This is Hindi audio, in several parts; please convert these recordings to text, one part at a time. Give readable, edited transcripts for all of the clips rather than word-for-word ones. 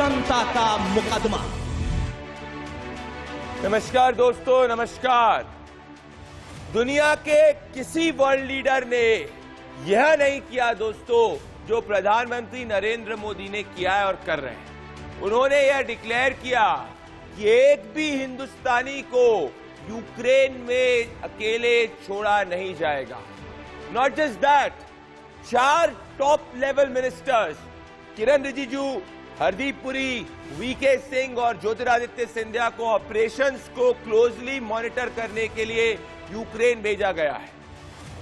जनता का मुकदमा। नमस्कार दोस्तों, नमस्कार। दुनिया के किसी वर्ल्ड लीडर ने यह नहीं किया दोस्तों जो प्रधानमंत्री नरेंद्र मोदी ने किया है और कर रहे हैं। उन्होंने यह डिक्लेयर किया कि एक भी हिंदुस्तानी को यूक्रेन में अकेले छोड़ा नहीं जाएगा। Not just that, 4 top level ministers Kiran Rijiju, Hardeep Puri, VK Singh और ज्योतिरादित्य सिंधिया को ऑपरेशंस को क्लोजली मॉनिटर करने के लिए यूक्रेन भेजा गया है।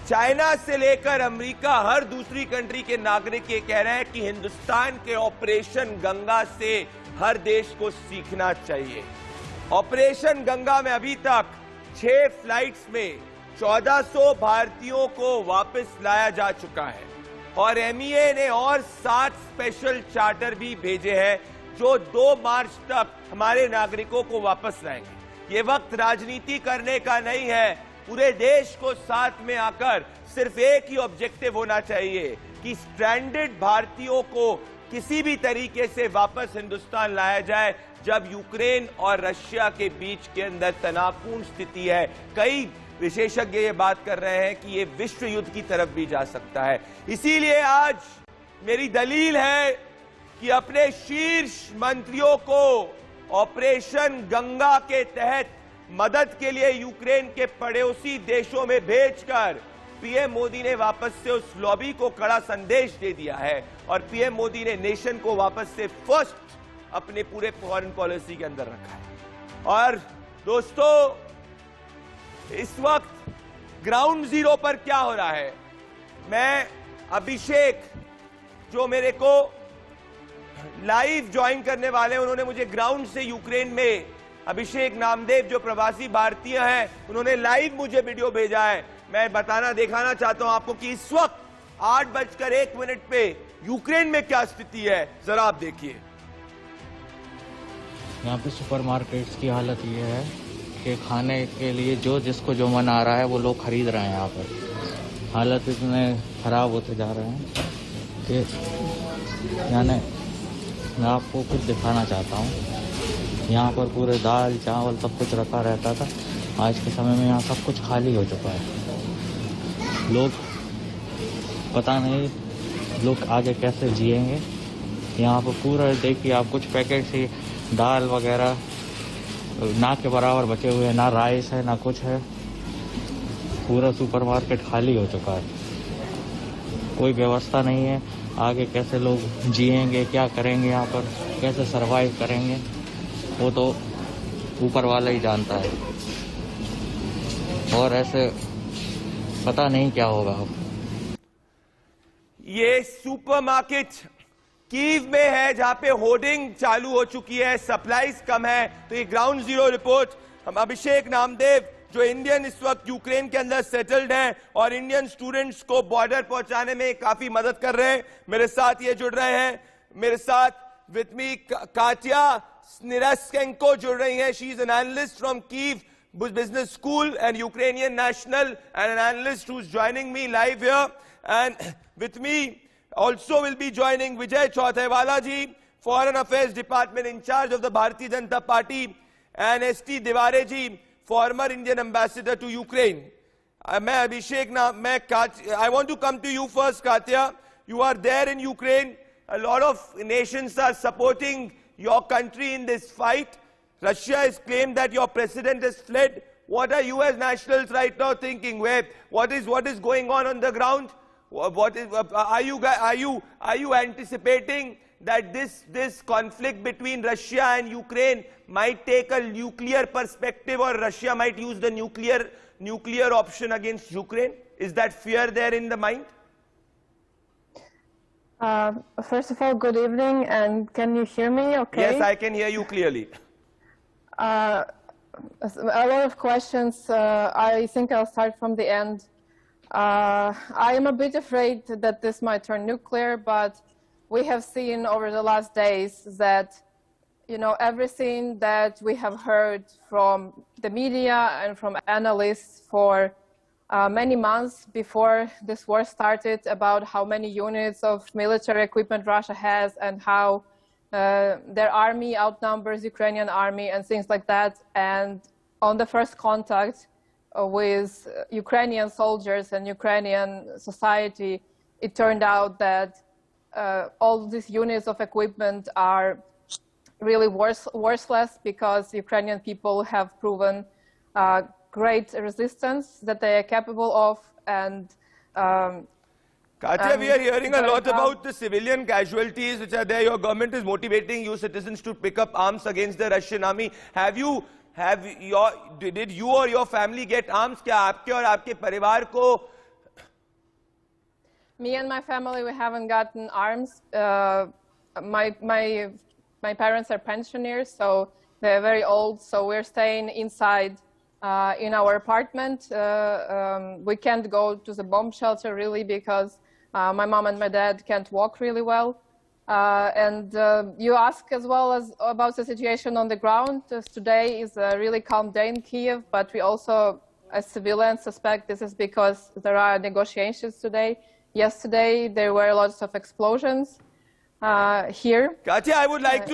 चाइना से लेकर अमेरिका, हर दूसरी कंट्री के नागरिक ये कह रहे हैं कि हिंदुस्तान के ऑपरेशन गंगा से हर देश को सीखना चाहिए। ऑपरेशन गंगा में अभी तक 6 फ्लाइट्स में 1400 भारतीयों को वापस लाया जा चुका है और एमईए ने और 7 स्पेशल चार्टर भी भेजे हैं जो 2 मार्च तक हमारे नागरिकों को वापस लाएंगे। ये वक्त राजनीति करने का नहीं है, पूरे देश को साथ में आकर सिर्फ एक ही ऑब्जेक्टिव होना चाहिए कि स्ट्रैंडेड भारतीयों को किसी भी तरीके से वापस हिंदुस्तान लाया जाए जब यूक्रेन और रशिया के बीच के अंदर तनावपूर्ण स्थिति है। कई विशेषज्ञ ये बात कर रहे हैं कि ये विश्व युद्ध की तरफ भी जा सकता है। इसीलिए आज मेरी दलील है कि अपने शीर्ष मंत्रियों को ऑपरेशन गंगा के तहत मदद के लिए यूक्रेन के पड़ोसी देशों में भेजकर पीएम मोदी ने वापस से उस लॉबी को कड़ा संदेश दे दिया है और पीएम मोदी ने नेशन को वापस से फर्स्ट अपने पूरे फॉरेन पॉलिसी के अंदर रखा है। और दोस्तों, इस वक्त ग्राउंड जीरो पर क्या हो रहा है, मैं अभिषेक जो मेरे को लाइव ज्वाइन करने वाले हैं, उन्होंने मुझे ग्राउंड से यूक्रेन में, अभिषेक नामदेव जो प्रवासी भारतीय हैं, उन्होंने लाइव मुझे वीडियो भेजा है। मैं दिखाना चाहता हूं आपको कि इस वक्त 8:01 पे यूक्रेन में क्या स्थिति है, जरा आप देखिए। यहाँ पे सुपरमार्केट्स की हालत ये है कि खाने के लिए जो जिसको जो मन आ रहा है वो लोग खरीद रहे हैं। यहाँ पर हालत इतने खराब होते जा रहे हैं कि यानी मैं आपको कुछ दिखाना चाहता हूँ। यहाँ पर पूरे दाल चावल सब कुछ रखा रहता था, आज के समय में यहाँ सब कुछ खाली हो चुका है। लोग पता नहीं लोग आगे कैसे जिएंगे। यहाँ पर पूरा देखिए आप, कुछ पैकेट से दाल वगैरह ना के बराबर बचे हुए हैं, ना राइस है ना कुछ है। पूरा सुपरमार्केट खाली हो चुका है, कोई व्यवस्था नहीं है। आगे कैसे लोग जिएंगे, क्या करेंगे, यहाँ पर कैसे सरवाइव करेंगे, वो तो ऊपर वाला ही जानता है। और ऐसे पता नहीं क्या होगा अब। ये सुपरमार्केट कीव में है जहां पे होर्डिंग चालू हो चुकी है, सप्लाईज कम है। तो ये ग्राउंड जीरो रिपोर्ट हम अभिषेक नामदेव जो इंडियन इस वक्त यूक्रेन के अंदर सेटल्ड हैं और इंडियन स्टूडेंट्स को बॉर्डर पहुंचाने में काफी मदद कर रहे हैं, मेरे साथ ये जुड़ रहे हैं। मेरे साथ विथ मी काटिया स्निरस्केंको जुड़ रही हैं। She is an analyst from Kyiv business school and Ukrainian national and an analyst who's joining me live here. And with me also will be joining Vijay Chauthaiwala ji, Foreign Affairs Department in charge of the Bharatiya Janata Party, and ST Diware ji, former Indian ambassador to Ukraine. I want to come to you first, Katya. You are there in Ukraine. A lot of nations are supporting your country in this fight. Russia has claimed that your president has fled. What are you as nationals right now thinking? What is going on the ground? Are you anticipating that this conflict between Russia and Ukraine might take a nuclear perspective, or Russia might use the nuclear option against Ukraine? Is that fear there in the mind? First of all, good evening, and can you hear me okay? Yes, I can hear you clearly. A lot of questions. I think I'll start from the end. I am a bit afraid that this might turn nuclear, but we have seen over the last days that, you know, everything that we have heard from the media and from analysts for many months before this war started about how many units of military equipment Russia has and how their army outnumbers Ukrainian army and things like that. And on the first contact with Ukrainian soldiers and Ukrainian society, it turned out that all these units of equipment are really worthless because Ukrainian people have proven great resistance that they are capable of. And Katya, we are hearing a lot about the civilian casualties which are there. Your government is motivating you citizens to pick up arms against the Russian army. Did you or your family get arms? क्या आपके और आपके परिवार को? Me and my family, we haven't gotten arms. My parents are pensioners, so they're very old. So we're staying inside in our apartment. We can't go to the bomb shelter really because my mom and my dad can't walk really well. And you ask as well as about the situation on the ground. Today is a really calm day in Kiev, but we also, as civilians, suspect this is because there are negotiations today. Yesterday, there were lots of explosions here. Katya, I would like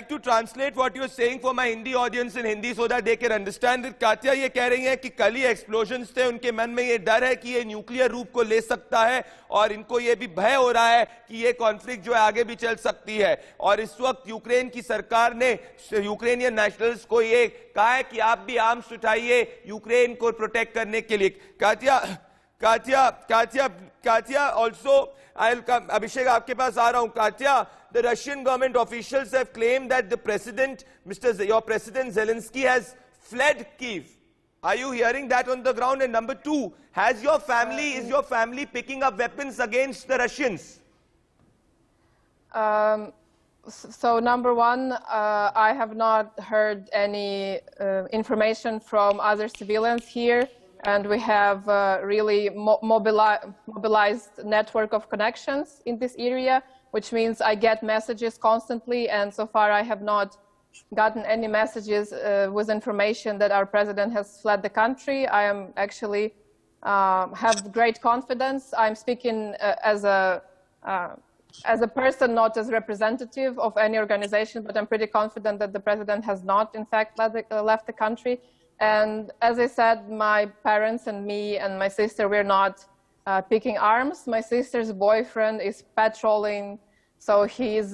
to translate what you're saying for my Hindi audience in Hindi so that they can understand it. Katya ये कह रही हैं कि कल ही explosions थे, उनके मन में ये डर है कि ये न्यूक्लियर रूप को ले सकता है और इनको ये भी भय हो रहा है कि ये कॉन्फ्लिक्ट जो है आगे भी चल सकती है। और इस वक्त यूक्रेन की सरकार ने यूक्रेनियन नेशनल्स को ये कहा है कि आप भी आर्म्स उठाइए यूक्रेन को प्रोटेक्ट करने के लिए। Katya, also, I'll come, Abhishek, आपके पास आ रहा हूं। Katya, the Russian government officials have claimed that the president, your president Zelensky has fled Kyiv. Are you hearing that on the ground? And number two, is your family picking up weapons against the Russians? So number one, I have not heard any information from other civilians here. And we have really mobilized network of connections in this area, which means I get messages constantly. And so far, I have not gotten any messages with information that our president has fled the country. I am actually have great confidence. I'm speaking as a person, not as representative of any organization, but I'm pretty confident that the president has not, in fact, left the country. And as I said, my parents and me and my sister, we're not picking arms. My sister's boyfriend is patrolling, so he's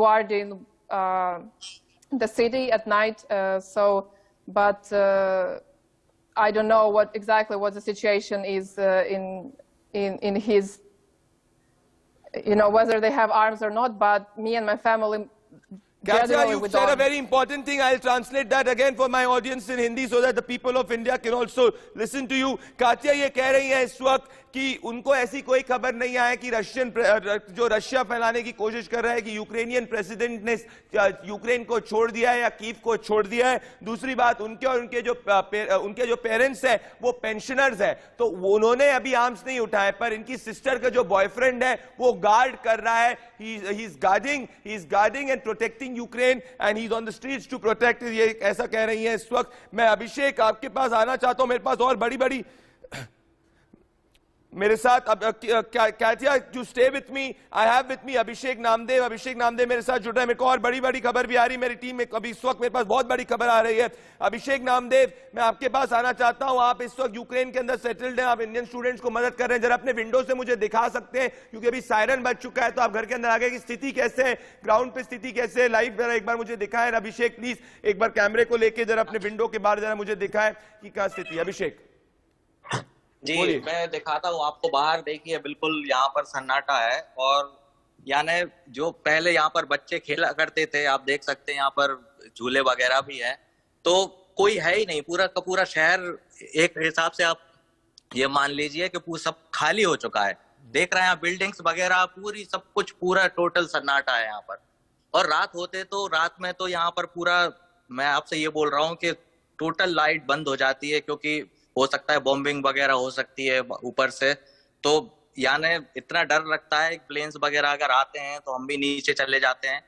guarding the city at night. But I don't know exactly what the situation is in his, whether they have arms or not. But me and my family. Katya, you said a very important thing. I'll translate that again for my audience in Hindi so that the people of India can also listen to you. Katya ये कह रही हैं इस वक्त कि उनको ऐसी कोई खबर नहीं आया कि रशिया फैलाने की कोशिश कर रहा है कि यूक्रेनियन प्रेसिडेंट ने यूक्रेन को छोड़ दिया है या कीव को छोड़ दिया है। दूसरी बात, उनके और उनके जो पेरेंट्स हैं वो पेंशनर्स हैं, तो उन्होंने अभी आर्म्स नहीं उठाए, पर इनकी सिस्टर का जो बॉयफ्रेंड है वो गार्ड कर रहा है। he is guarding and protecting Ukraine and he's on the streets to protect. ये ऐसा कह रही हैं इस वक्त। मैं अभिषेक आपके पास आना चाहता हूं, मेरे पास और बड़ी मेरे साथ Katya, to stay with me, I have with me अभिषेक नामदेव मेरे साथ जुड़ रहे हैं। मेरे को और बड़ी खबर भी आ रही है मेरी टीम में, अभी इस वक्त मेरे पास बहुत बड़ी खबर आ रही है। अभिषेक नामदेव, मैं आपके पास आना चाहता हूं। आप इस वक्त यूक्रेन के अंदर सेटल्ड हैं, आप इंडियन स्टूडेंट्स को मदद कर रहे हैं। जरा अपने विंडो से मुझे दिखा सकते हैं, क्योंकि अभी सायरन बज चुका है, तो आप घर के अंदर आ गए कि स्थिति कैसे है, ग्राउंड पे स्थिति कैसे है, लाइव जरा एक बार मुझे दिखाएं। अभिषेक प्लीज एक बार कैमरे को लेके जरा अपने विंडो के बाहर जरा मुझे दिखाएं कि क्या स्थिति है। अभिषेक जी, मैं दिखाता हूँ आपको। बाहर देखिए, बिल्कुल यहाँ पर सन्नाटा है, और यानी जो पहले यहाँ पर बच्चे खेला करते थे, आप देख सकते हैं यहाँ पर झूले वगैरह भी हैं, तो कोई है ही नहीं। पूरा का पूरा शहर एक हिसाब से आप ये मान लीजिए कि सब खाली हो चुका है। देख रहे हैं बिल्डिंग्स वगैरह पूरी, सब कुछ पूरा टोटल सन्नाटा है यहाँ पर। और रात होते तो रात में तो यहाँ पर पूरा, मैं आपसे ये बोल रहा हूँ कि टोटल लाइट बंद हो जाती है, क्योंकि हो सकता है बॉम्बिंग वगैरह हो सकती है ऊपर से। तो यानी इतना डर लगता है, प्लेन्स वगैरह अगर आते हैं तो हम भी नीचे चले जाते हैं।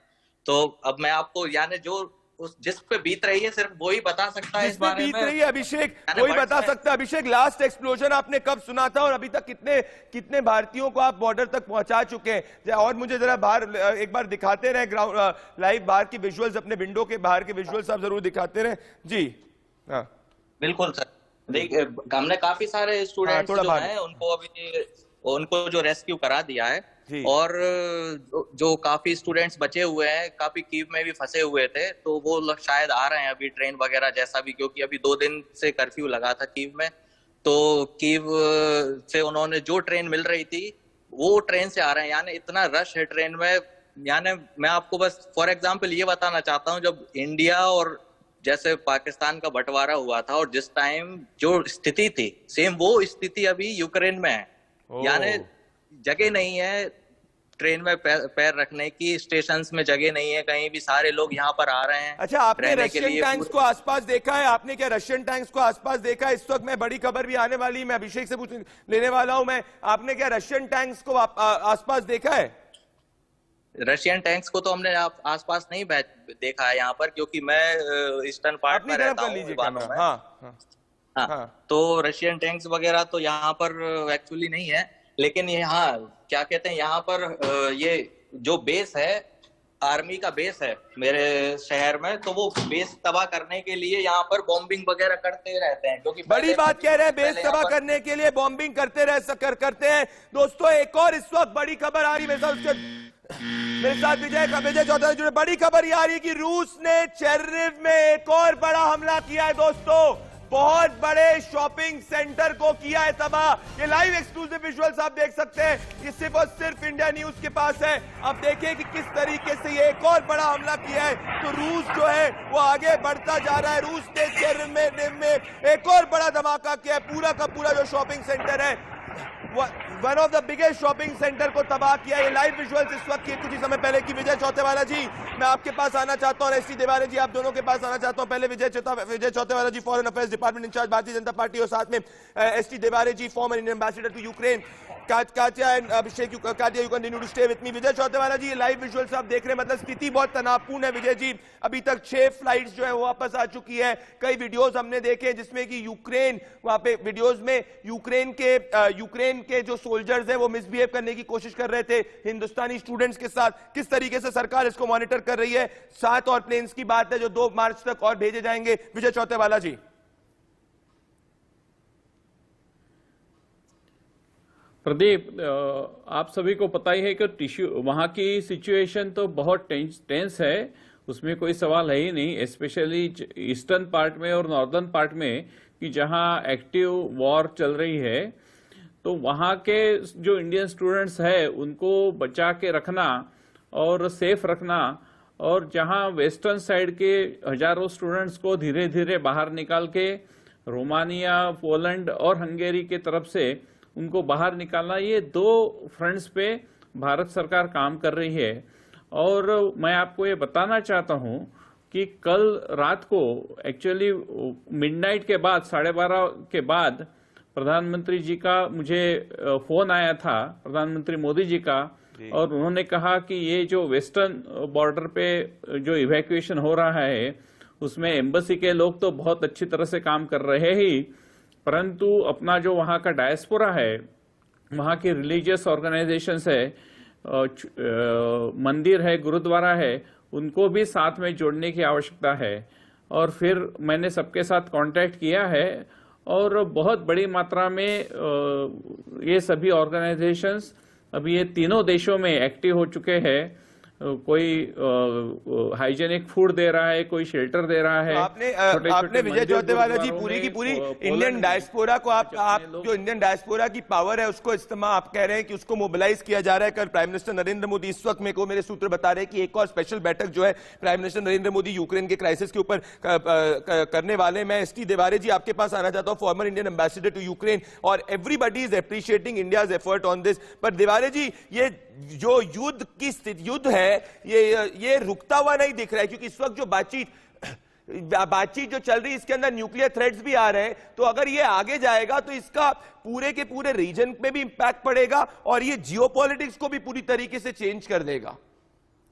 तो अब मैं आपको यानी जो उस जिस पे बीत रही है सिर्फ वो ही बता सकता है इस बारे में। बीत रही है अभिषेक, वही बता सकता है। अभिषेक, लास्ट एक्सप्लोजन आपने कब सुना था और अभी तक कितने भारतीयों को आप बॉर्डर तक पहुंचा चुके हैं? और मुझे जरा बाहर एक बार दिखाते रहे ग्राउंड लाइव बाहर की विजुअल्स, अपने विंडो के बाहर के विजुअल्स आप जरूर दिखाते रहे जी। हाँ बिल्कुल सर, देखिए हमने काफी सारे स्टूडेंट्स जो हैं उनको जो रेस्क्यू करा दिया है, और जो काफी स्टूडेंट्स बचे हुए हैं, काफी कीव में भी फंसे हुए थे, तो वो लोग शायद आ रहे हैं अभी ट्रेन वगैरह जैसा भी, क्योंकि अभी 2 दिन से कर्फ्यू लगा था कीव में। तो कीव से उन्होंने जो ट्रेन मिल रही थी वो ट्रेन से आ रहे हैं, यानी इतना रश है ट्रेन में। यानी मैं आपको बस फॉर एग्जाम्पल ये बताना चाहता हूँ, जब इंडिया और जैसे पाकिस्तान का बंटवारा हुआ था और जिस टाइम जो स्थिति थी, सेम वो स्थिति अभी यूक्रेन में है। यानी जगह नहीं है ट्रेन में पैर रखने की, स्टेशंस में जगह नहीं है कहीं भी, सारे लोग यहाँ पर आ रहे हैं। अच्छा, आपने रशियन टैंक्स को आसपास देखा है? आपने क्या रशियन टैंक्स को आसपास देखा है? इस वक्त मैं बड़ी खबर भी आने वाली, मैं अभिषेक से लेने वाला हूं। आपने क्या रशियन टैंक्स को आसपास देखा है? रशियन टैंक्स को तो हमने आसपास नहीं देखा है यहाँ पर, क्योंकि मैं ईस्टर्न पार्ट में रहता हूँ। हाँ, तो रशियन टैंक्स वगैरह तो यहाँ पर एक्चुअली नहीं है, लेकिन यहाँ क्या कहते हैं, यहाँ पर ये जो बेस है, आर्मी का बेस है मेरे शहर में, तो वो बेस तबाह करने के लिए यहाँ पर बॉम्बिंग वगैरह करते रहते हैं। क्योंकि बड़ी बात कह रहे हैं, बेस तबाह करने के लिए बॉम्बिंग करते हैं। दोस्तों, एक और इस वक्त बड़ी खबर आ रही मेरे साथ विजय चौधरी जुड़े। बड़ी खबर ये आ रही है कि रूस ने चेर्निव में एक और बड़ा हमला किया है। दोस्तों, बहुत बड़े शॉपिंग सेंटर को किया है तबाह। ये लाइव एक्सक्लूसिव विजुअल्स आप देख सकते हैं, ये सिर्फ और सिर्फ इंडिया न्यूज के पास है। अब देखिए कि किस तरीके से ये एक और बड़ा हमला किया है। तो रूस जो है वो आगे बढ़ता जा रहा है। रूस ने चेर्निव में एक और बड़ा धमाका किया है। पूरा का पूरा जो शॉपिंग सेंटर है, one of the biggest shopping centre को तबाह किया। ये लाइव विजुअल्स इस वक्त कुछ ही समय पहले की। विजय चौतेवाला जी, मैं आपके पास आना चाहता हूं, और एसटी देवारे जी, आप दोनों के पास आना चाहता हूं। पहले Vijay Chautewala ji, foreign affairs department incharge Bharatiya Janata Party, और साथ में ST Deware ji, former Indian ambassador to Ukraine. Katya and Abhishek, Katya you continue to stay with me. Vijay Chautewala ji, ये लाइव विजुअल्स आप देख रहे हैं, मतलब स्थिति बहुत तनावपूर्ण है। विजय जी, अभी तक 6 फ्लाइट्स जो है वो वापस आ चुकी है। कई वीडियोस हमने देखे जिसमें कि यूक्रेन, वहां पे वीडियोस में यूक्रेन के जो सोल्जर्स हैं वो मिसबिहेव करने की कोशिश कर रहे थे हिंदुस्तानी स्टूडेंट्स के साथ। किस तरीके से सरकार इसको मॉनिटर कर रही है? 7 और प्लेन्स की बात है जो 2 मार्च तक और भेजे जाएंगे। विजय चौतेवाला जी। प्रदीप, आप सभी को पता ही है कि वहां की सिचुएशन तो बहुत टेंस है, उसमें कोई सवाल है ही नहीं, स्पेशली ईस्टर्न पार्ट में और नॉर्दर्न पार्ट में, कि जहां एक्टिव वॉर चल रही है। तो वहां के जो इंडियन स्टूडेंट्स है उनको बचा के रखना और सेफ रखना, और जहां वेस्टर्न साइड के हजारों स्टूडेंट्स को धीरे धीरे बाहर निकाल के रोमानिया, पोलैंड और हंगेरी के तरफ से उनको बाहर निकालना, ये 2 फ्रंट्स पे भारत सरकार काम कर रही है। और मैं आपको ये बताना चाहता हूं कि कल रात को एक्चुअली मिडनाइट के बाद 12:30 के बाद प्रधानमंत्री जी का मुझे फोन आया था, प्रधानमंत्री मोदी जी का, और उन्होंने कहा कि ये जो वेस्टर्न बॉर्डर पे जो इवैक्यूएशन हो रहा है उसमें एम्बेसी के लोग तो बहुत अच्छी तरह से काम कर रहे ही, परंतु अपना जो वहाँ का डायस्पोरा है, वहाँ की रिलीजियस ऑर्गेनाइजेशंस है, मंदिर है, गुरुद्वारा है, उनको भी साथ में जोड़ने की आवश्यकता है। और फिर मैंने सबके साथ कांटेक्ट किया है, और बहुत बड़ी मात्रा में ये सभी ऑर्गेनाइजेशंस अभी ये तीनों देशों में एक्टिव हो चुके हैं। कोई हाइजेनिक फूड दे रहा है, कोई शेल्टर दे रहा है। आपने विजय चौतेवाला जी पूरी की पूरी इंडियन डायस्पोरा को आप जो इंडियन डायस्पोरा की पावर है उसको इस्तेमाल, आप कह रहे हैं कि उसको मोबिलाइज किया जा रहा है। कल प्राइम मिनिस्टर नरेंद्र मोदी, इस वक्त मेरे सूत्र बता रहे हैं कि एक और स्पेशल बैठक जो है prime minister Narendra Modi Ukraine के क्राइसिस के ऊपर करने वाले। मैं एसटी देवारे जी आपके पास आना चाहता हूं, former Indian ambassador to Ukraine, और everybody is appreciating India's effort on this. पर देवारे जी, ये जो युद्ध की स्थिति, युद्ध है, ये रुकता हुआ नहीं दिख रहा है, क्योंकि इस वक्त जो बातचीत जो चल रही है इसके अंदर न्यूक्लियर थ्रेट्स भी आ रहे हैं। तो अगर ये आगे जाएगा तो इसका पूरे के पूरे रीजन पे भी इंपैक्ट पड़ेगा, और ये जियोपॉलिटिक्स को भी पूरी तरीके से चेंज कर देगा।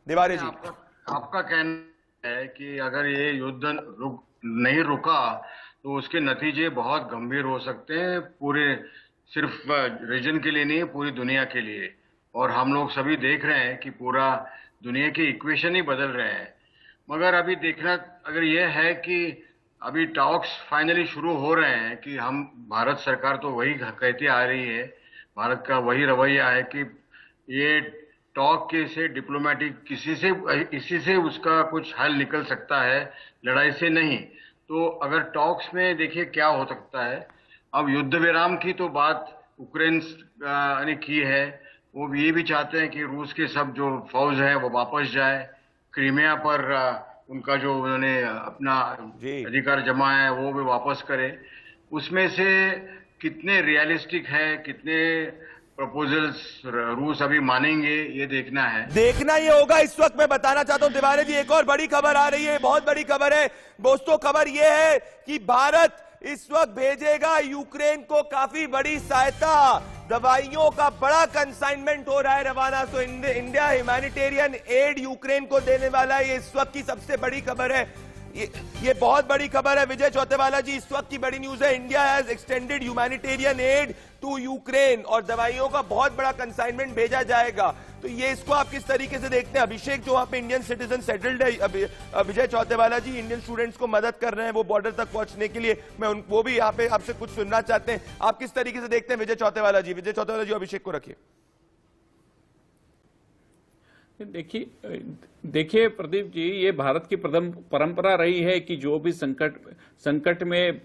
देवारे जी, आपका कहना है कि अगर ये युद्ध नहीं रुका तो उसके नतीजे बहुत गंभीर हो सकते हैं, पूरे सिर्फ रीजन के लिए नहीं, पूरी दुनिया के लिए। और हम लोग सभी देख रहे हैं कि पूरा दुनिया के इक्वेशन ही बदल रहे हैं। मगर अभी देखना अगर ये है कि अभी टॉक्स फाइनली शुरू हो रहे हैं कि हम, भारत सरकार तो वही कहती आ रही है, भारत का वही रवैया है कि ये टॉक के से डिप्लोमेटिक इसी से उसका कुछ हल निकल सकता है, लड़ाई से नहीं। तो अगर टॉक्स में देखिए क्या हो सकता है। अब युद्ध विराम की तो बात यूक्रेन ने की है, वो ये भी चाहते हैं कि रूस के सब जो फौज है वो वापस जाए, क्रीमिया पर उनका जो उन्होंने अपना अधिकार जमाया है वो भी वापस करे। उसमें से कितने रियलिस्टिक है, कितने प्रपोजल्स रूस अभी मानेंगे, ये देखना है। देखना ये होगा। इस वक्त मैं बताना चाहता हूं तिवारी जी, एक और बड़ी खबर आ रही है, बहुत बड़ी खबर है दोस्तों। खबर ये है कि भारत इस वक्त भेजेगा यूक्रेन को काफी बड़ी सहायता, दवाइयों का बड़ा कंसाइनमेंट हो रहा है रवाना। तो इंडिया ह्यूमैनिटेरियन एड यूक्रेन को देने वाला है, ये इस वक्त की सबसे बड़ी खबर है। ये बहुत बड़ी खबर है विजय चौतेवाला जी, इस वक्त की बड़ी न्यूज है। India has extended humanitarian aid to Ukraine और दवाइयों का बहुत बड़ा कंसाइनमेंट भेजा जाएगा। तो ये इसको आप किस तरीके से देखते हैं? अभिषेक जो वहां पे इंडियन सिटीजन सेटल्ड है, विजय चौतेवाला जी इंडियन स्टूडेंट्स को मदद कर रहे हैं वो बॉर्डर तक पहुंचने के लिए, मैं वो भी यहाँ पे आपसे कुछ सुनना चाहते हैं। आप किस तरीके से देखते हैं विजय चौतेवाला जी? विजय चौतेवाला जी अभिषेक को रखिए। देखिए प्रदीप जी, ये भारत की परंपरा रही है कि जो भी संकट में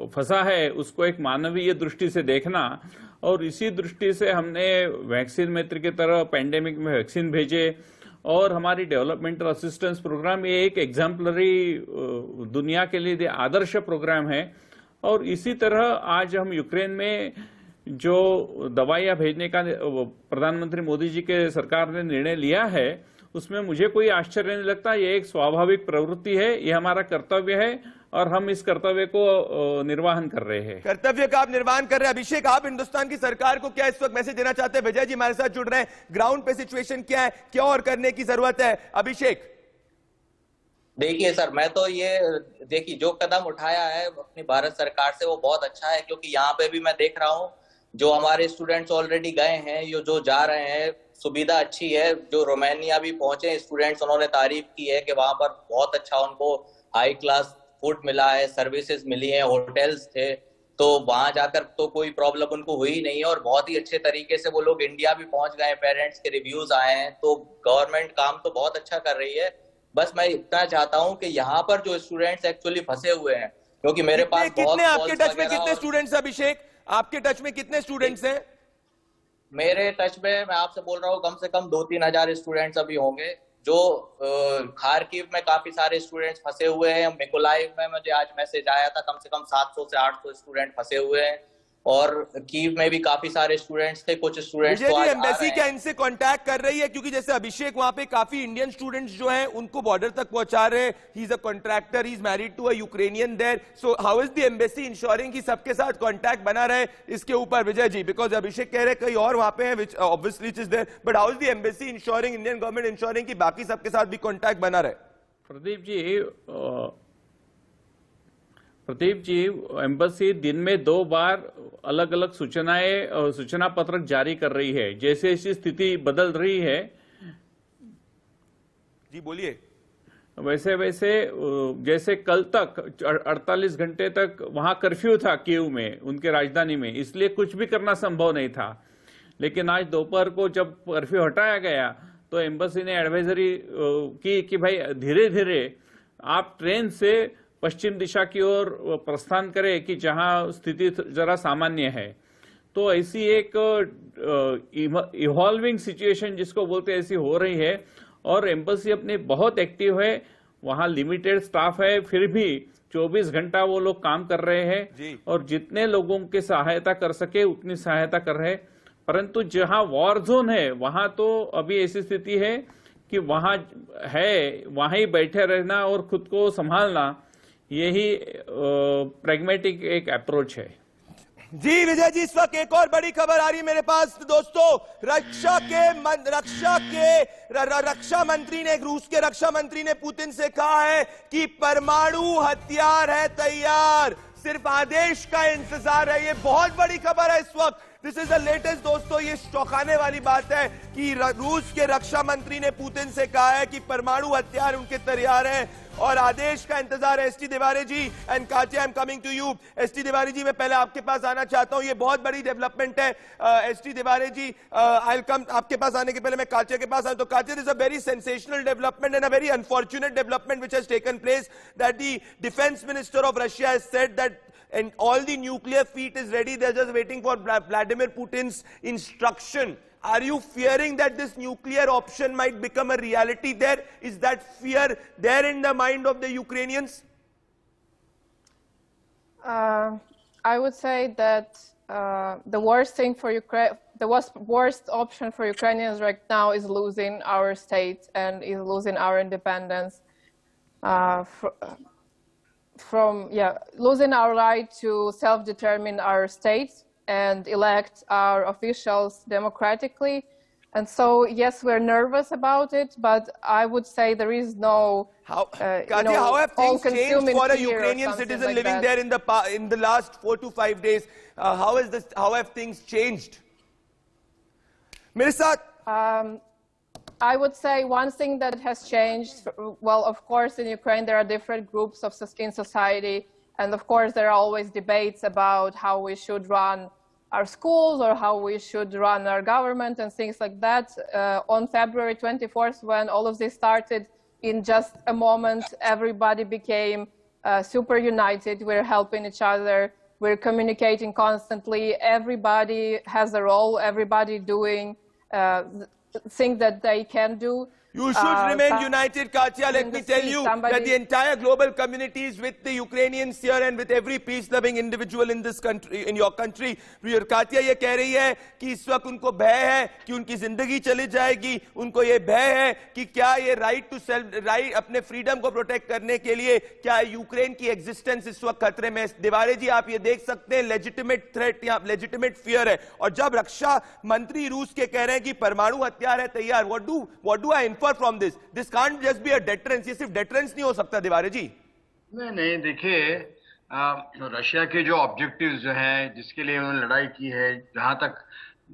फंसा है उसको एक मानवीय दृष्टि से देखना, और इसी दृष्टि से हमने वैक्सीन मित्र की तरह पैंडेमिक में वैक्सीन भेजे, और हमारी डेवलपमेंटल असिस्टेंस प्रोग्राम ये एक एग्जाम्पलरी दुनिया के लिए आदर्श प्रोग्राम है। और इसी तरह आज हम यूक्रेन में जो दवाइयां भेजने का प्रधानमंत्री मोदी जी के सरकार ने निर्णय लिया है, उसमें मुझे कोई आश्चर्य नहीं लगता। ये एक स्वाभाविक प्रवृत्ति है, ये हमारा कर्तव्य है और हम इस कर्तव्य को निर्वाहन कर रहे हैं। कर्तव्य का आप निर्वाहन कर रहे हैं। अभिषेक, आप हिंदुस्तान की सरकार को क्या इस वक्त मैसेज देना चाहते हैं? विजय जी हमारे साथ जुड़ रहे हैं, ग्राउंड पे सिचुएशन क्या है, क्या और करने की जरूरत है? अभिषेक देखिए सर, मैं तो ये देखिए जो कदम उठाया है अपनी भारत सरकार से वो बहुत अच्छा है, क्योंकि यहाँ पे भी मैं देख रहा हूँ जो हमारे स्टूडेंट्स ऑलरेडी गए हैं, ये जो जा रहे हैं, सुविधा अच्छी है। जो रोमानिया भी पहुंचे स्टूडेंट्स, उन्होंने तारीफ की है कि वहां पर बहुत अच्छा उनको हाई क्लास फूड मिला है, सर्विसेज मिली है, होटल्स थे, तो वहां जाकर तो कोई प्रॉब्लम उनको हुई नहीं है और बहुत ही अच्छे तरीके से वो लोग इंडिया भी पहुंच गए। पेरेंट्स के रिव्यूज आए हैं, तो गवर्नमेंट काम तो बहुत अच्छा कर रही है। बस मैं इतना चाहता हूं कि यहाँ पर जो स्टूडेंट्स एक्चुअली फंसे हुए हैं, क्योंकि मेरे पास कितने आपके टच में कितने स्टूडेंट्स? अभिषेक, आपके टच में कितने स्टूडेंट्स हैं? मेरे टच में मैं आपसे बोल रहा हूँ कम से कम 2-3 हजार स्टूडेंट्स अभी होंगे। जो खारकीव में काफी सारे स्टूडेंट्स फंसे हुए हैं, मिकोलाइव में मुझे आज मैसेज आया था कम से कम 700 से 800 स्टूडेंट फंसे हुए हैं, और कीव में भी काफी सारे स्टूडेंट्स थे। कुछ स्टूडेंट्स तो आज एम्बेसी क्या इनसे कांटेक्ट कर रही है? क्योंकि जैसे अभिषेक वहां पे काफी इंडियन स्टूडेंट्स जो हैं उनको बॉर्डर तक पहुंचा रहे हैं। He is a contractor, he is married to a Ukrainian there, so how is the embassy ensuring कि सबके साथ कांटेक्ट बना रहे इसके ऊपर? विजय जी, बिकॉज अभिषेक कह रहे हैं कई और वहां पे है, which obviously is there, but how is the embassy ensuring, Indian government ensuring कि बाकी सबके साथ भी कांटेक्ट बना रहे? प्रदीप जी, एम्बेसी दिन में 2 बार अलग अलग सूचना पत्रक जारी कर रही है। जैसे ऐसी स्थिति बदल रही है, जी बोलिए। वैसे वैसे जैसे कल तक 48 घंटे तक वहां कर्फ्यू था कीव में, उनके राजधानी में, इसलिए कुछ भी करना संभव नहीं था। लेकिन आज दोपहर को जब कर्फ्यू हटाया गया तो एम्बेसी ने एडवाइजरी की कि भाई धीरे धीरे आप ट्रेन से पश्चिम दिशा की ओर प्रस्थान करें कि जहां स्थिति जरा सामान्य है। तो ऐसी एक इवॉल्विंग सिचुएशन जिसको बोलते हैं ऐसी हो रही है, और एम्बेसी अपनी बहुत एक्टिव है। वहां लिमिटेड स्टाफ है, फिर भी 24 घंटा वो लोग काम कर रहे हैं और जितने लोगों की सहायता कर सके उतनी सहायता कर रहे हैं। परंतु जहां वॉर जोन है वहां तो अभी ऐसी स्थिति है कि वहां ही बैठे रहना और खुद को संभालना, यही प्रैग्मेटिक एक अप्रोच है। जी विजय जी, इस वक्त एक और बड़ी खबर आ रही है मेरे पास दोस्तों। रक्षा मंत्री ने, रूस के रक्षा मंत्री ने पुतिन से कहा है कि परमाणु हथियार है तैयार, सिर्फ आदेश का इंतजार है। ये बहुत बड़ी खबर है इस वक्त। दिस इज द लेटेस्ट दोस्तों। ये चौंकाने वाली बात है कि रूस के रक्षा मंत्री ने पुतिन से कहा है कि परमाणु हथियार उनके तैयार हैं और आदेश का इंतजार है। ST Tiwari ji and Katya, I am coming to you. ST Tiwari ji, मैं पहले आपके पास आना चाहता हूं, ये बहुत बड़ी डेवलपमेंट है। एसटी तिवारी जी, आई कम, आपके पास आने के पहले मैं काटिया के पास आऊं। तो Katya, this is a very sensational development and a very unfortunate development which has taken place, that the defence minister of Russia has said that and all the nuclear fleet is ready, they're just waiting for Vladimir Putin's instruction. Are you fearing that this nuclear option might become a reality there? Is that fear there in the mind of the Ukrainians? I would say that the worst thing for Ukraine, the worst option for Ukrainians right now is losing our state and is losing our independence. Losing our right to self-determine our state and elect our officials democratically. And so, yes, we're nervous about it, but I would say there is no how have things changed for a Ukrainian citizen like living there in the last 4 to 5 days? How have things changed? Mirsad, I would say one thing that has changed, well, of course, in Ukraine, there are different groups in society. And of course, there are always debates about how we should run our schools or how we should run our government and things like that. On February 24th, when all of this started, in just a moment, everybody became super united. We're helping each other. We're communicating constantly. Everybody has a role. Everybody doing things that they can do. You should remain united, Katya. Let me tell you that the entire global community is with the Ukrainians here and with every peace-loving individual in this country, in your country. Katya ये कह रही है कि इस वक्त उनको भय है कि उनकी जिंदगी चली जाएगी। उनको ये भय है कि क्या ये राइट अपने फ्रीडम को प्रोटेक्ट करने के लिए क्या यूक्रेन की एग्जिस्टेंस इस वक्त खतरे में। तिवारी जी, आप ये देख सकते हैं, लेजिटिमेट थ्रेट, यहाँ लेजिटिमेट फियर है। और जब रक्षा मंत्री रूस के कह रहे हैं कि परमाणु हथियार है तैयार, what do I infer from this? This can't just be a deterrence. ये सिर्फ deterrence नहीं हो सकता तिवारी जी। नहीं, देखिए, रशिया के जो ऑब्जेक्टिव्स जो हैं, जिसके लिए उन्होंने लड़ाई की है, जहां तक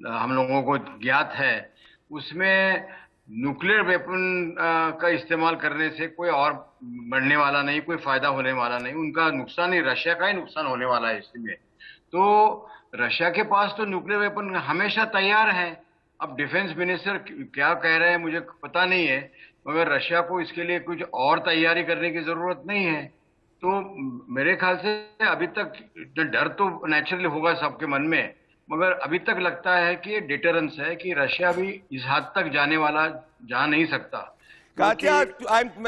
हम लोगों को ज्ञात है, उसमें न्यूक्लियर वेपन का इस्तेमाल करने से कोई और बढ़ने वाला नहीं, कोई फायदा होने वाला नहीं। उनका नुकसान ही, रशिया का ही नुकसान होने वाला है इसमें। तो रशिया के पास तो न्यूक्लियर वेपन हमेशा तैयार है। अब डिफेंस मिनिस्टर क्या कह रहे हैं मुझे पता नहीं है, मगर रशिया को इसके लिए कुछ और तैयारी करने की जरूरत नहीं है। तो मेरे ख्याल से अभी तक डर तो नेचुरली होगा सबके मन में, मगर अभी तक लगता है कि ये डिटरेंस है कि रशिया भी इस हद तक जा नहीं सकता। कातिया,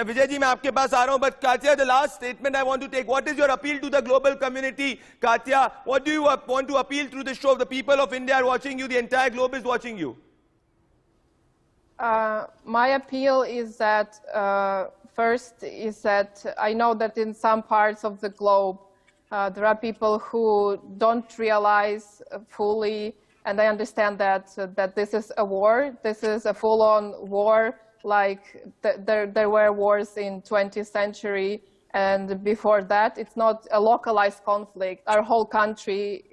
विजय जी मैं आपके पास आ रहा हूं, but Katya, the last statement I want to take, what is your appeal to the global community? Katya, what do you want to appeal through this show? The people of India are watching you, the entire globe is watching you. My appeal is that, first, is that I know that in some parts of the globe, there are people who don't realize fully, and I understand that this is a war. This is a full-on war, like there were wars in 20th century, and before that, it's not a localized conflict. Our whole country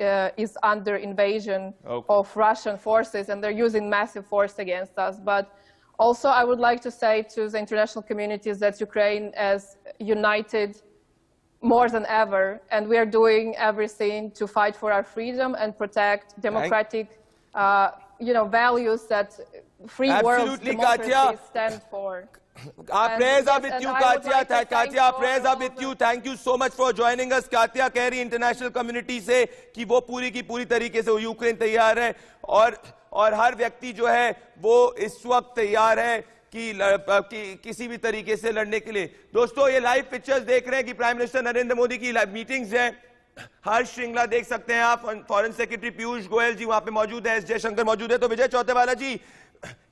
is under invasion of Russian forces, and they're using massive force against us. But also, I would like to say to the international communities that Ukraine is united more than ever, and we are doing everything to fight for our freedom and protect democratic, values that free world democracy stand for. Our prayers are with you, Katya. Katya, our prayers are with you. Thank you so much for joining us. Katya कह रही इंटरनेशनल कम्युनिटी से कि वो पूरी की पूरी तरीके से यूक्रेन तैयार है और हर व्यक्ति जो है वो इस वक्त तैयार है कि किसी भी तरीके से लड़ने के लिए। दोस्तों, ये लाइव पिक्चर्स देख रहे हैं कि प्राइम मिनिस्टर नरेंद्र मोदी की मीटिंग्स हैं। हर्ष श्रृंगला देख सकते हैं आप, फॉरेन सेक्रेटरी पीयूष गोयल जी वहां पे मौजूद है, एस जयशंकर मौजूद है। तो विजय चौथेवाला जी,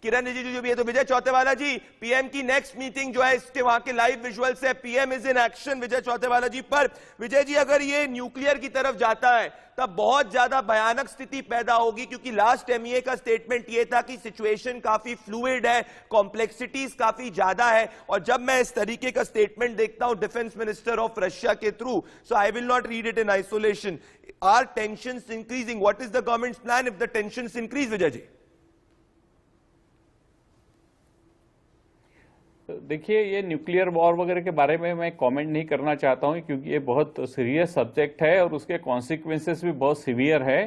किरण रिजिजू जो भी है। तो विजय चौतेवाला जी, पीएम की नेक्स्ट मीटिंग जो है इसके वहां के लाइव विजुअल्स है, पीएम इज इन एक्शन विजय चौतेवाला जी। पर विजय जी अगर ये न्यूक्लियर की तरफ जाता है तब बहुत ज्यादा भयानक स्थिति पैदा होगी, क्योंकि लास्ट एमईए का स्टेटमेंट ये था कि सिचुएशन काफी फ्लूइड है, कॉम्प्लेक्सिटीज काफी ज्यादा है। और जब मैं इस तरीके का स्टेटमेंट देखता हूं डिफेंस मिनिस्टर ऑफ रशिया के through, so I will not read it in isolation. Are tensions increasing? What is the government's plan if the tensions increase? Vijay ji देखिए, ये न्यूक्लियर वॉर वगैरह के बारे में मैं कमेंट नहीं करना चाहता हूं, क्योंकि ये बहुत सीरियस सब्जेक्ट है और उसके कॉन्सिक्वेंसेस भी बहुत सीवियर है।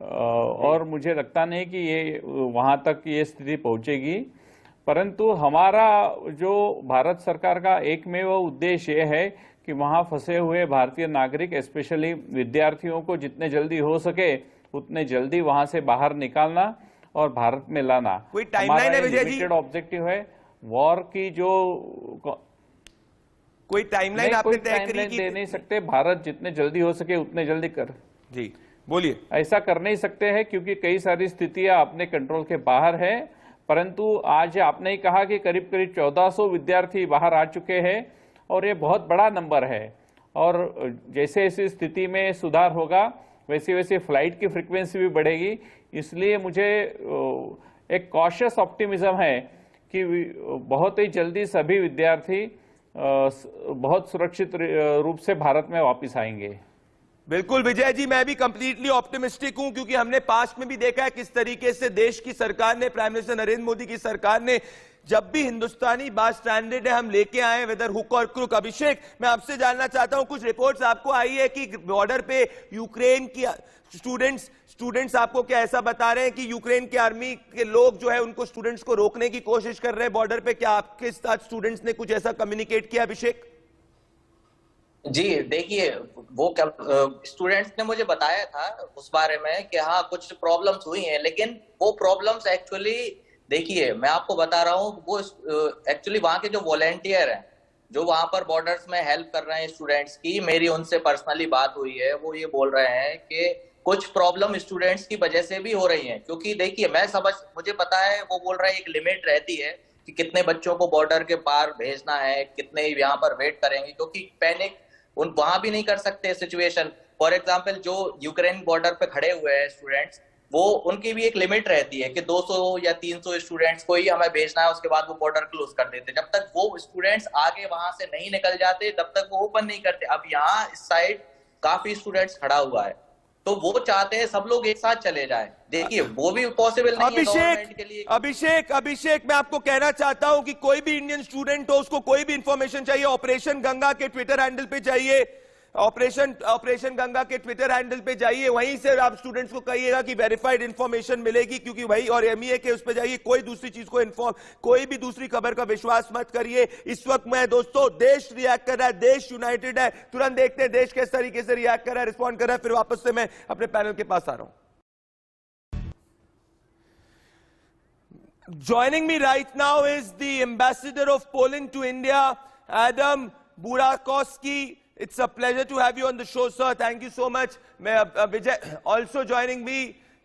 और मुझे लगता नहीं कि ये वहां तक ये स्थिति पहुंचेगी। परंतु हमारा जो भारत सरकार का एकमेव उद्देश्य ये है कि वहां फंसे हुए भारतीय नागरिक, स्पेशली विद्यार्थियों को जितने जल्दी हो सके उतने जल्दी वहां से बाहर निकालना और भारत में लाना। कोई टाइमलाइन है विजय जी? ऑब्जेक्टिव है वॉर की। जो कोई टाइमलाइन आपने तय करी कि दे नहीं सकते? भारत जितने जल्दी हो सके उतने जल्दी कर। जी बोलिए। ऐसा कर नहीं सकते हैं क्योंकि कई सारी स्थितियां अपने कंट्रोल के बाहर है। परंतु आज आपने ही कहा कि करीब करीब 1400 विद्यार्थी बाहर आ चुके हैं और ये बहुत बड़ा नंबर है। और जैसे जैसे स्थिति में सुधार होगा वैसे वैसे फ्लाइट की फ्रीक्वेंसी भी बढ़ेगी। इसलिए मुझे एक कॉशियस ऑप्टिमिज्म है कि बहुत ही जल्दी सभी विद्यार्थी बहुत सुरक्षित रूप से भारत में वापस आएंगे। बिल्कुल विजय जी, मैं भी कंप्लीटली ऑप्टिमिस्टिक हूं, क्योंकि हमने पास्ट में भी देखा है किस तरीके से देश की सरकार ने, प्राइम मिनिस्टर नरेंद्र मोदी की सरकार ने, जब भी हिंदुस्तानी बात स्ट्रैंडेड है हम लेके आए, वेदर हुक और क्रुक। अभिषेक, मैं आपसे जानना चाहता हूं, कुछ रिपोर्ट्स आपको आई है कि बॉर्डर पे यूक्रेन की स्टूडेंट्स आपको क्या ऐसा बता रहे हैं कि यूक्रेन के आर्मी के लोग जो है उनको, स्टूडेंट्स को रोकने की कोशिश कर रहे हैं बॉर्डर पे? क्या आपके साथ स्टूडेंट्स ने कुछ ऐसा कम्युनिकेट किया? अभिषेक जी देखिए, वो स्टूडेंट्स ने मुझे बताया था उस बारे में कि हाँ कुछ प्रॉब्लम्स हुई हैं, लेकिन वो प्रॉब्लम्स एक्चुअली, देखिए मैं आपको बता रहा हूँ, वो एक्चुअली वहाँ के जो वॉलेंटियर हैं जो वहां पर बॉर्डर्स में हेल्प कर रहे हैं स्टूडेंट्स की, मेरी उनसे पर्सनली बात हुई है, वो ये बोल रहे हैं कि कुछ प्रॉब्लम स्टूडेंट्स की वजह से भी हो रही हैं। क्योंकि देखिए मुझे पता है, वो बोल रहे हैं एक लिमिट रहती है कि कितने बच्चों को बॉर्डर के पार भेजना है, कितने यहाँ पर वेट करेंगे, क्योंकि पैनिक वहां भी नहीं कर सकते सिचुएशन। फॉर एग्जाम्पल जो यूक्रेन बॉर्डर पे खड़े हुए हैं स्टूडेंट्स, वो उनकी भी एक लिमिट रहती है कि 200 या 300 स्टूडेंट्स को ही हमें भेजना है, उसके बाद वो बॉर्डर क्लोज कर देते। जब तक वो स्टूडेंट्स आगे वहां से नहीं निकल जाते तब तक वो ओपन नहीं करते। अब यहाँ इस साइड काफी स्टूडेंट्स खड़ा हुआ है, तो वो चाहते हैं सब लोग एक साथ चले जाएं। देखिए वो भी पॉसिबल नहीं है गवर्नमेंट के लिए। अभिषेक मैं आपको कहना चाहता हूं कि कोई भी इंडियन स्टूडेंट हो, उसको कोई भी इंफॉर्मेशन चाहिए, ऑपरेशन गंगा के ट्विटर हैंडल पे चाहिए, ऑपरेशन गंगा के ट्विटर हैंडल पे जाइए, वहीं से आप स्टूडेंट्स को कहिएगा कि वेरीफाइड इंफॉर्मेशन मिलेगी, क्योंकि वही, और एमईए के उस पे जाइए, कोई दूसरी चीज को कोई भी दूसरी खबर का विश्वास मत करिए। इस वक्त मैं दोस्तों, देश रिएक्ट कर रहा है, देश यूनाइटेड है। तुरंत देखते हैं देश किस तरीके से रिएक्ट कर रहा है, रिस्पॉन्ड कर रहा है, फिर वापस से मैं अपने पैनल के पास आ रहा हूं। Joining me right now is the ambassador of Poland to India, Adam Burakowski. It's a pleasure to have you on the show, sir. Thank you so much. Vijay, also joining me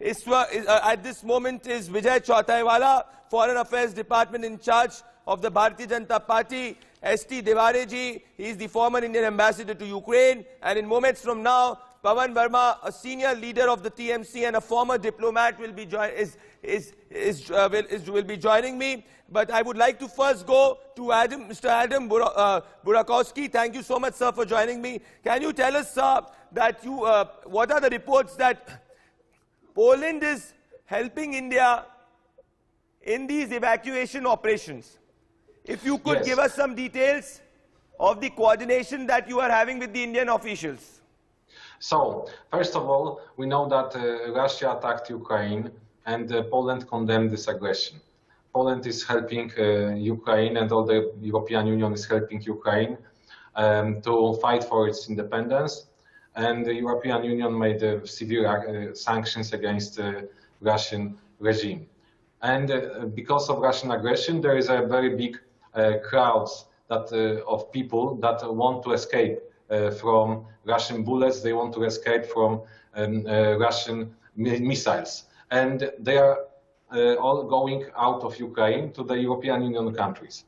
at this moment is Vijay Chautaiwala, Foreign Affairs Department in charge of the Bharatiya Janata Party. S.T. Devare ji, he is the former Indian ambassador to Ukraine. And in moments from now, Pawan Verma, a senior leader of the TMC and a former diplomat, will be joining me. But I would like to first go to Mr. Adam Burakowski. Thank you so much, sir, for joining me. Can you tell us, sir, that what are the reports that Poland is helping India in these evacuation operations? If you could give us some details of the coordination that you are having with the Indian officials. So, first of all, we know that Russia attacked Ukraine and Poland condemned this aggression. Poland is helping Ukraine, and all the European Union is helping Ukraine to fight for its independence. And the European Union made severe sanctions against the Russian regime. And because of Russian aggression, there is a very big crowds of people that want to escape from Russian bullets. They want to escape from Russian missiles. And they are all going out of Ukraine to the European Union countries,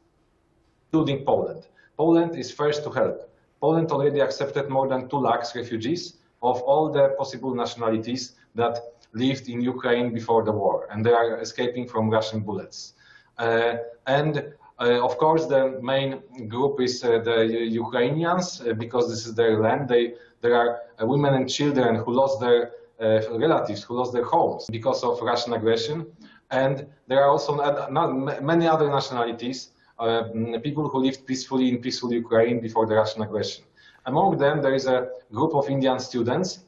including Poland. Poland is first to help. Poland already accepted more than 2 lakhs refugees of all the possible nationalities that lived in Ukraine before the war, and they are escaping from Russian bullets. Of course, the main group is the Ukrainians, because this is their land. There are women and children who lost their relatives, who lost their homes because of Russian aggression. And there are also many other nationalities, people who lived peacefully in peaceful Ukraine before the Russian aggression. Among them, there is a group of Indian students,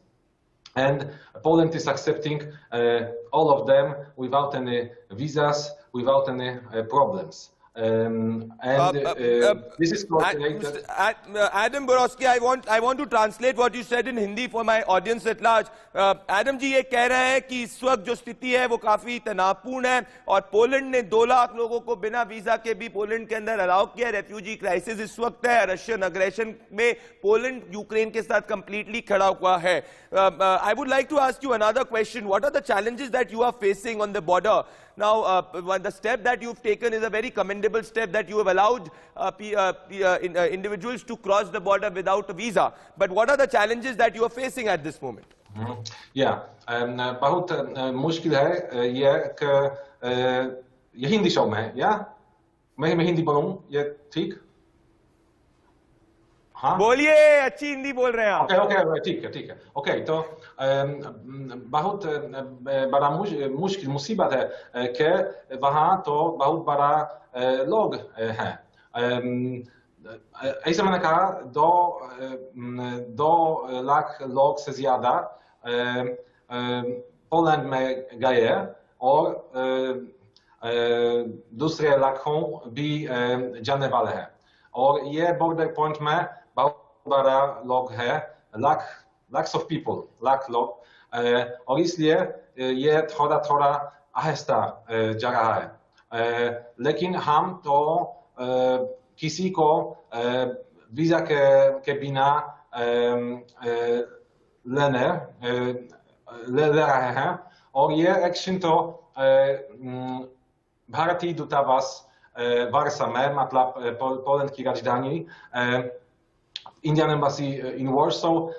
and Poland is accepting all of them without any visas, without any problems. This is coordinated. Adam Borowski, I want to translate what you said in Hindi for my audience at large. Adam जी ये कह रहे हैं कि इस वक्त जो स्थिति है वो काफी तनावपूर्ण है और पोलैंड ने 2 लाख लोगों को बिना वीजा के भी पोलैंड के अंदर अलाउ किया. रेफ्यूजी क्राइसिस इस वक्त है. रशियन अग्रेशन में पोलैंड यूक्रेन के साथ कंप्लीटली खड़ा हुआ है. I would like to ask you another question. What are the challenges that you are facing on the border? Now, the step that you've taken is a very commendable step, that you have allowed individuals to cross the border without a visa. But what are the challenges that you are facing at this moment? बहुत मुश्किल है ये कि ये हिंदी शो में है, या मैं हिंदी बोलूं, ये ठीक? हाँ, बोलिए, अच्छी हिंदी बोल रहे हैं आप. ओके, ठीक है. ओके, तो बहुत बड़ा मुश्किल मुसीबत है कि वहाँ तो बहुत बड़ा लोग हैं. ऐसे मैंने कहा 2 लाख लोग से ज्यादा पोलैंड में गए और दूसरे लाखों भी जाने वाले हैं. और ये बॉर्डर पॉइंट में बहुत बड़ा लोग है, lakhs of people, लाख लोग, और इसलिए ये थोड़ा आहिस्ता जा रहा है. लेकिन हम तो किसी को वीजा के बिना ले रहे हैं. और ये एक्शन तो भारतीय दूतावास वारसा में, मतलब पोलैंड की राजधानी, Indian embassy in Warsaw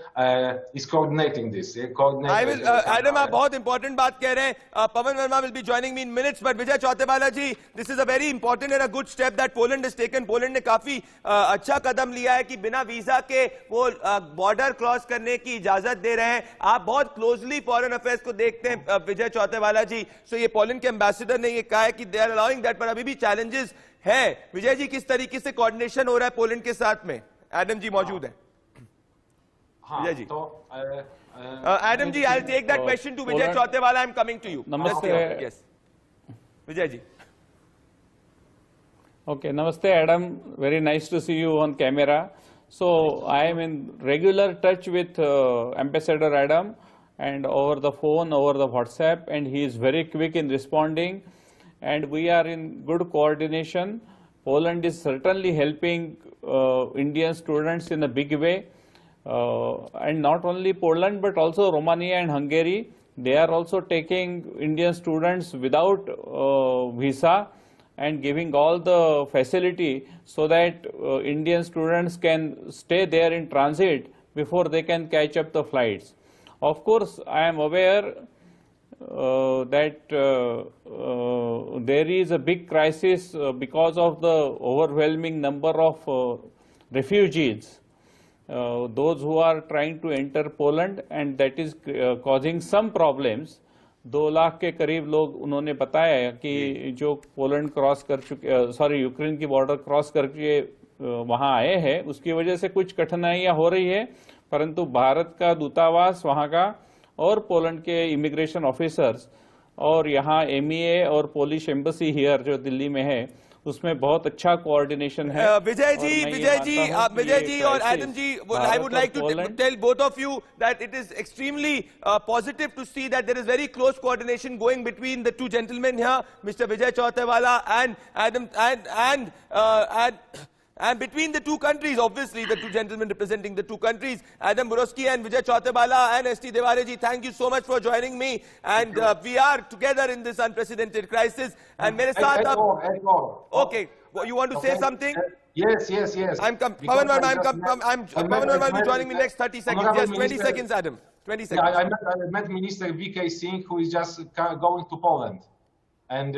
is coordinating this. Adam, आप बहुत important बात कह रहे हैं. Pavan Verma will be joining me in minutes, but Vijay Chautewala ji, this is a very important and a good step that Poland has taken. Poland ने काफी अच्छा कदम लिया है कि बिना वीजा के वो बॉर्डर क्रॉस करने की इजाजत दे रहे हैं. आप बहुत क्लोजली फॉरेन अफेयर्स को देखते हैं विजय चौतेवाला जी. सो ये पोलैंड के एम्बेसडर ने ये कहा है कि दे आर अलाउइंग दैट, पर अभी भी चैलेंजेस है. विजय जी, किस तरीके से कोऑर्डिनेशन हो रहा है पोलैंड के साथ में? एडम जी मौजूद है. Vijay ji, Adam ji, I'll take that question to Vijay Chautewala. I'm coming to you. Namaste. Yes, Vijay ji. Okay, namaste, Adam. Very nice to see you on camera. So I am in regular touch with Ambassador Adam, and over the phone, over the WhatsApp, and he is very quick in responding, and we are in good coordination. Poland is certainly helping Indian students in a big way, and not only Poland but also Romania and Hungary. They are also taking Indian students without visa and giving all the facility so that Indian students can stay there in transit before they can catch up the flights. Of course, I am aware that there is a big crisis because of the overwhelming number of refugees, those who are trying to enter Poland, and that is causing some problems. 2 lakh के करीब लोग उन्होंने बताया कि जो पोलैंड क्रॉस कर चुके, यूक्रेन की बॉर्डर क्रॉस करके वहां आए हैं, उसकी वजह से कुछ कठिनाइयां हो रही है. परंतु भारत का दूतावास वहां का और पोलैंड के इमिग्रेशन ऑफिसर्स और यहाँ MEA और पोलिश एम्बेसी हियर जो दिल्ली में है, उसमें बहुत अच्छा कोऑर्डिनेशन है. विजय जी और Adam ji, I would like to tell both of you that it is extremely positive to see that there is very close coordination going between the two gentlemen here, Mr. Vijay Chautewala and Adam And between the two countries, obviously, the two gentlemen representing the two countries, Adam Borowski and Vijay Chautebala and S.T. Devareji, thank you so much for joining me. And we are together in this unprecedented crisis. And mere saath okay, you want to say something? Yes. I'm Pawan Verma, Pawan Verma will be joining me next 30 seconds. Yes, 20 seconds, Adam. 20 seconds. Yeah, I met Minister V.K. Singh, who is just going to Poland. And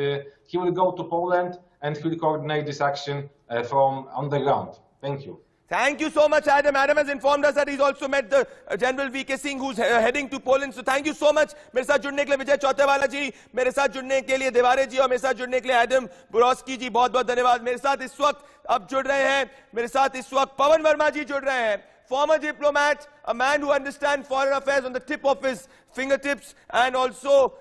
he will go to Poland and he will coordinate this action from on the ground. Thank you. Thank you so much, Adam. Adam has informed us that he's also met the General V.K. Singh, who's heading to Poland. So thank you so much. मेरे साथ जुड़ने के लिए विजय चौतेवाला जी, मेरे साथ जुड़ने के लिए देवारे जी और मेरे साथ जुड़ने के लिए एडम बोरोस्की जी, बहुत बहुत धन्यवाद। मेरे साथ इस वक्त अब जुड़ रहे हैं, मेरे साथ इस वक्त पवन वर्मा जी जुड़ रहे हैं, former diplomat, a man who understands foreign affairs on the tip of his fingertips, and also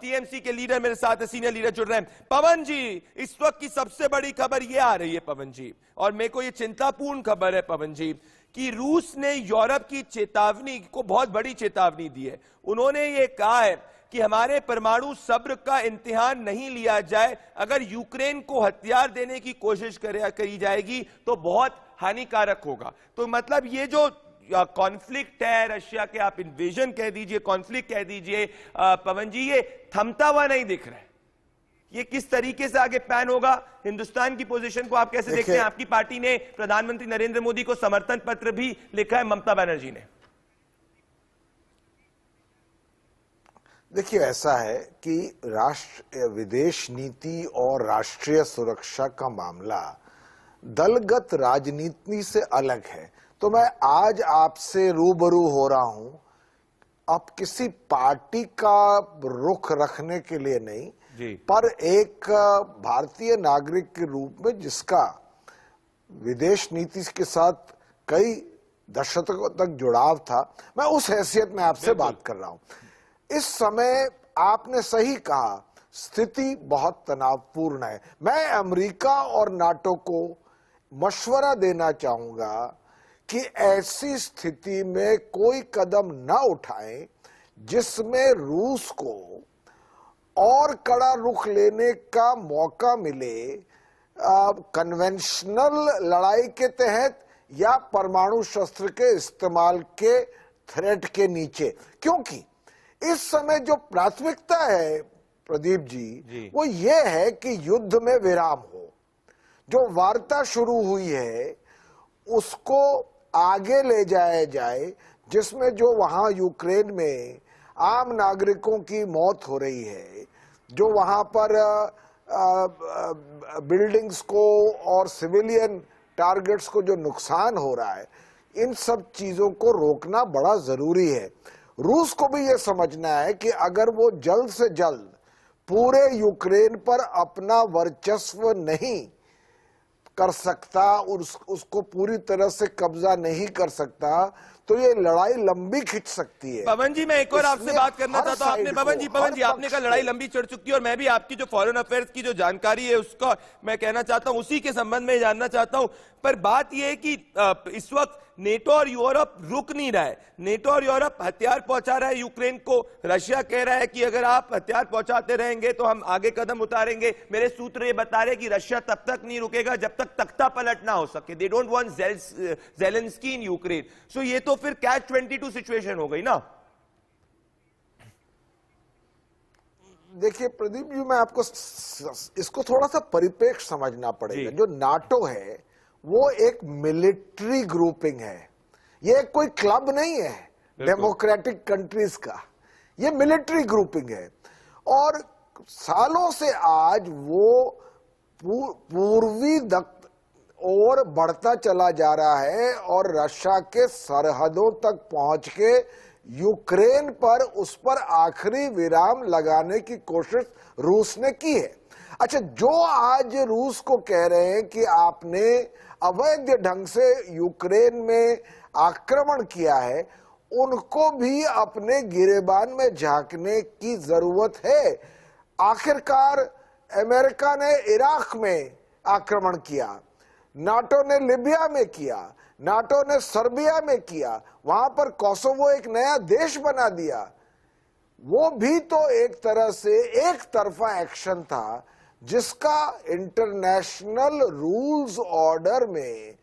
TMC के लीडर मेरे साथ सीनियर लीडर जुड़ रहे हैं। पवन जी, इस वक्त की सबसे बड़ी खबर ये आ रही है पवन जी, और मेरे को ये चिंतापूर्ण खबर है पवन जी, कि रूस ने यूरोप की चेतावनी को बहुत बड़ी चेतावनी दी है। उन्होंने ये कहा है कि हमारे परमाणु सब्र का इम्तिहान नहीं लिया जाए, अगर यूक्रेन को हथियार देने की कोशिश करी जाएगी तो बहुत हानिकारक होगा। तो मतलब ये जो कॉन्फ्लिक्ट है, रशिया के आप इन्वेजन कह दीजिए, कॉन्फ्लिक्ट कह दीजिए, पवन जी, ये थमता हुआ नहीं दिख रहा है। ये किस तरीके से आगे पैन होगा? हिंदुस्तान की पोजीशन को आप कैसे देखते हैं? आपकी पार्टी ने प्रधानमंत्री नरेंद्र मोदी को समर्थन पत्र भी लिखा है, ममता बनर्जी ने। देखिए, ऐसा है कि विदेश नीति और राष्ट्रीय सुरक्षा का मामला दलगत राजनीति से अलग है। तो मैं आज आपसे रूबरू हो रहा हूं, अब किसी पार्टी का रुख रखने के लिए नहीं, पर एक भारतीय नागरिक के रूप में जिसका विदेश नीति के साथ कई दशकों तक जुड़ाव था, मैं उस हैसियत में आपसे बात कर रहा हूं। इस समय आपने सही कहा, स्थिति बहुत तनावपूर्ण है। मैं अमेरिका और नाटो को मशवरा देना चाहूंगा कि ऐसी स्थिति में कोई कदम न उठाएं जिसमें रूस को और कड़ा रुख लेने का मौका मिले, कन्वेंशनल लड़ाई के तहत या परमाणु शस्त्र के इस्तेमाल के थ्रेट के नीचे। क्योंकि इस समय जो प्राथमिकता है प्रदीप जी, वो ये है कि युद्ध में विराम हो। जो वार्ता शुरू हुई है उसको आगे ले जाया जाए, जिसमें जो वहां यूक्रेन में आम नागरिकों की मौत हो रही है, जो वहां पर बिल्डिंग्स को और सिविलियन टारगेट्स को जो नुकसान हो रहा है, इन सब चीजों को रोकना बड़ा जरूरी है। रूस को भी ये समझना है कि अगर वो जल्द से जल्द पूरे यूक्रेन पर अपना वर्चस्व नहीं कर सकता, उसको पूरी तरह से कब्जा नहीं कर सकता, तो ये लड़ाई लंबी खिंच सकती है। पवन जी, मैं एक और आपसे बात करना चाहता हूं। आपने पवन जी आपने कहा लड़ाई लंबी चढ़ चुकी है, और मैं भी आपकी जो फॉरेन अफेयर्स की जो जानकारी है उसका मैं कहना चाहता हूं, उसी के संबंध में जानना चाहता हूं। पर बात यह है कि इस वक्त नेटो और यूरोप रुक नहीं रहा है। नेटो और यूरोप हथियार पहुंचा रहा है यूक्रेन को। रशिया कह रहा है कि अगर आप हथियार पहुंचाते रहेंगे तो हम आगे कदम उतारेंगे। मेरे सूत्र ये बता रहे हैं कि रशिया तब तक नहीं रुकेगा जब तक तख्ता पलट ना हो सके। They don't want Zelensky in Ukraine. So ये तो फिर कैच-22 सिचुएशन हो गई ना। देखिए प्रदीप जी, मैं आपको इसको थोड़ा सा परिप्रेक्ष्य समझना पड़ेगा। जो नाटो है वो एक मिलिट्री ग्रुपिंग है, ये कोई क्लब नहीं है डेमोक्रेटिक कंट्रीज का, ये मिलिट्री ग्रुपिंग है। और सालों से आज वो पूर्वी और बढ़ता चला जा रहा है, और रशिया के सरहदों तक पहुंच के यूक्रेन पर उस पर आखिरी विराम लगाने की कोशिश रूस ने की है। अच्छा, जो आज रूस को कह रहे हैं कि आपने अवैध ढंग से यूक्रेन में आक्रमण किया है, उनको भी अपने गिरेबान में झांकने की जरूरत है। आखिरकार अमेरिका ने इराक में आक्रमण किया, नाटो ने लिबिया में किया, नाटो ने सर्बिया में किया, वहां पर कोसोवो एक नया देश बना दिया। वो भी तो एक तरह से एक तरफा एक्शन था जिसका इंटरनेशनल रूल्स ऑर्डर में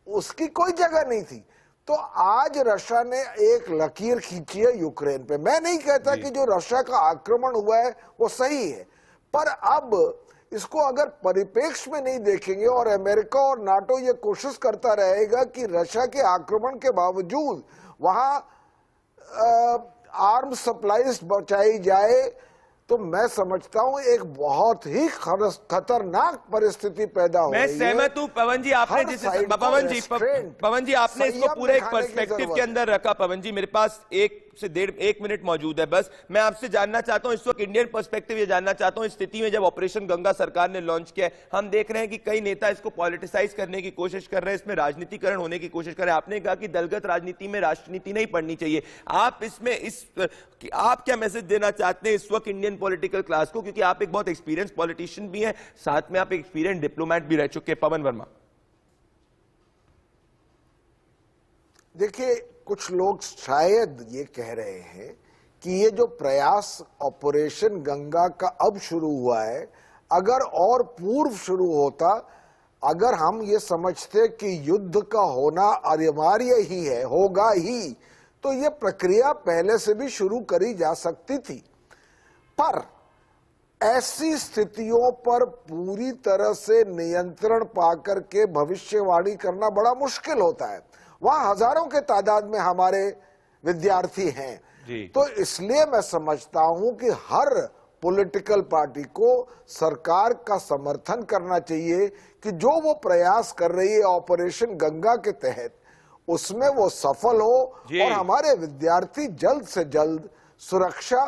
उसकी कोई जगह नहीं थी। तो आज रशिया ने एक लकीर खींची है यूक्रेन पे। मैं नहीं कहता कि जो रशिया का आक्रमण हुआ है वो सही है, पर अब इसको अगर परिप्रेक्ष्य में नहीं देखेंगे और अमेरिका और नाटो ये कोशिश करता रहेगा कि रशिया के आक्रमण के बावजूद वहां आर्म सप्लाईज बचाई जाए, तो मैं समझता हूं एक बहुत ही खतरनाक परिस्थिति पैदा हो रही है। मैं सहमत हूं पवन जी, आपने जिस पवन जी आपने इसको पूरे एक पर्सपेक्टिव के अंदर रखा। पवन जी मेरे पास 1 मिनट मौजूद है बस। मैं आपसे जानना चाहता हूं इस वक्त इंडियन पर्सपेक्टिव ये जानना चाहता हूं, इस स्थिति में जब ऑपरेशन गंगा सरकार ने लॉन्च किया है, हम देख रहे हैं कि कई नेता इसको पॉलिटिसाइज करने की कोशिश कर रहे हैं, इसमें राजनीतिकरण होने की कोशिश कर रहे हैं। आपने कहा कि दलगत राजनीति में राष्ट्रनीति नहीं पढ़नी चाहिए। आप इसमें आप क्या मैसेज देना चाहते हैं इस वक्त इंडियन पॉलिटिकल क्लास को, क्योंकि आप एक बहुत एक्सपीरियंस पॉलिटिशियन भी हैं, साथ में आप एक एक्सपीरियंस डिप्लोमेट भी रह चुके हैं। पवन वर्मा, देखिए कुछ लोग शायद ये कह रहे हैं कि ये जो प्रयास ऑपरेशन गंगा का अब शुरू हुआ है, अगर और पूर्व शुरू होता, अगर हम ये समझते कि युद्ध का होना अनिवार्य ही है, होगा ही, तो ये प्रक्रिया पहले से भी शुरू करी जा सकती थी। पर ऐसी स्थितियों पर पूरी तरह से नियंत्रण पाकर के भविष्यवाणी करना बड़ा मुश्किल होता है। वहां हजारों के तादाद में हमारे विद्यार्थी हैं, तो इसलिए मैं समझता हूं कि हर पॉलिटिकल पार्टी को सरकार का समर्थन करना चाहिए कि जो वो प्रयास कर रही है ऑपरेशन गंगा के तहत, उसमें वो सफल हो और हमारे विद्यार्थी जल्द से जल्द सुरक्षा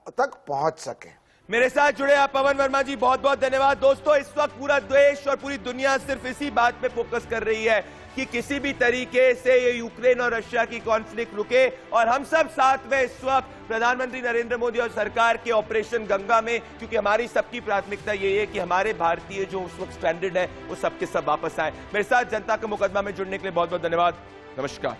तक पहुंच सके। मेरे साथ जुड़े आप पवन वर्मा जी, बहुत बहुत धन्यवाद। दोस्तों इस वक्त पूरा देश और पूरी दुनिया सिर्फ इसी बात पे फोकस कर रही है कि किसी भी तरीके से ये यूक्रेन और रशिया की कॉन्फ्लिक्ट रुके, और हम सब साथ में इस वक्त प्रधानमंत्री नरेंद्र मोदी और सरकार के ऑपरेशन गंगा में, क्योंकि हमारी सबकी प्राथमिकता ये है कि हमारे भारतीय जो उस वक्त स्ट्रैंडेड है वो सबके सब वापस आए। मेरे साथ जनता का मुकदमा में जुड़ने के लिए बहुत बहुत धन्यवाद। नमस्कार।